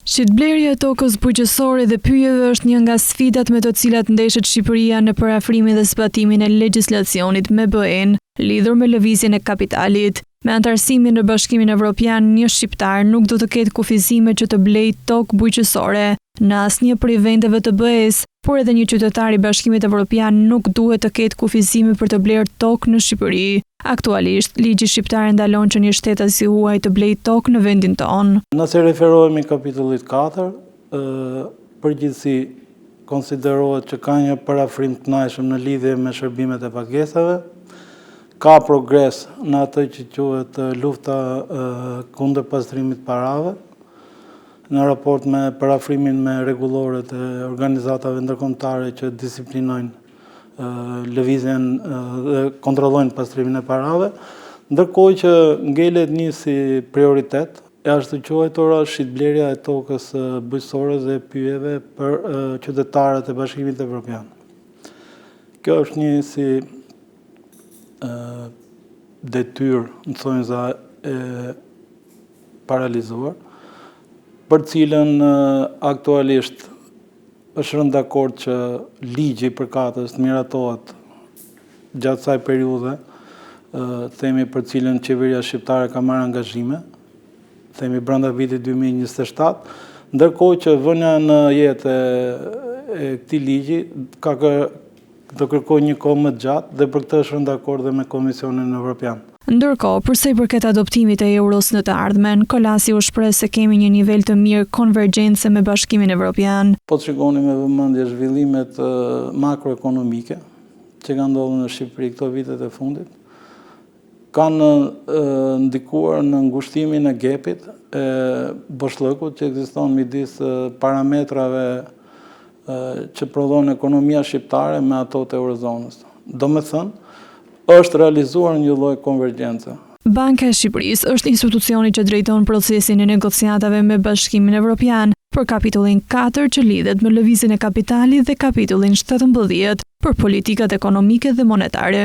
Shitblerja e tokës bujqësore dhe pyjeve është një nga sfidat me të cilat ndeshet Shqipëria në parafrimin dhe zbatimin e legjislacionit me BE-n, lidhur me lëvizjen e kapitalit. Me antarësimin në Bashkimin Evropian, një shqiptar nuk do të ketë kufizime që të blejë tokë bujqësore në asnjë prej vendeve të BE-s, por edhe një qytetar i Bashkimit Evropian nuk duhet të ketë kufizime për të blerë tokë në Shqipëri. Aktualisht, ligji shqiptar ndalon që një shtetës si huaj të blejë tokë në vendin tonë. Nëse referohemi kapitullit 4, përgjithësi konsiderohet që ka një parafrim të kënaqshëm në lidhje me shërbimet e pagesave, ka progres në atë që quhet lufta kundër pastrimit parave, në raport me parafrimin me rregulloret e organizatave ndërkombëtare që disiplinojnë lëvizjen dhe kontrollojnë pastrimin e parave, ndërkohë që ngelet një si prioritet e ashtu quajtura shitblerja e tokës bujqësore dhe pyjeve për qytetarët e Bashkimit Evropian. Kjo është një si detyrë, në thonjza e paralizuar, për cilën aktualisht është rënë dakord që ligji i përkatës të miratohet gjatë kësaj periudhe, themi për cilën qeveria shqiptare ka marrë angazhime, themi brenda vitit 2027, ndërkohë që vënia në jetë e këtij ligji do kërkoj një kohë më të gjatë dhe për këtë është rënë dakord dhe me Komisionin Evropian. Ndërkohë, përsa i përket adoptimit e euros në të ardhmen, Kolasi u shpreh se kemi një nivel të mirë konvergjence me Bashkimin Evropian. Po të shikoni me vëmendje zhvillimet makroekonomike që kanë ndodhur në Shqipëri këto vitet e fundit, kanë ndikuar në ngushtimin e gapit e boshllëkut që ekziston midis parametrave që prodhon ekonomia shqiptare me ato të eurozonës. Domethënë, është realizuar një lloj konvergjence. Banka e Shqipërisë është institucioni që drejton procesin e negociatave me Bashkimin Evropian për kapitullin 4 që lidhet me lëvizjen e kapitalit dhe kapitullin 17 për politikat ekonomike dhe monetare.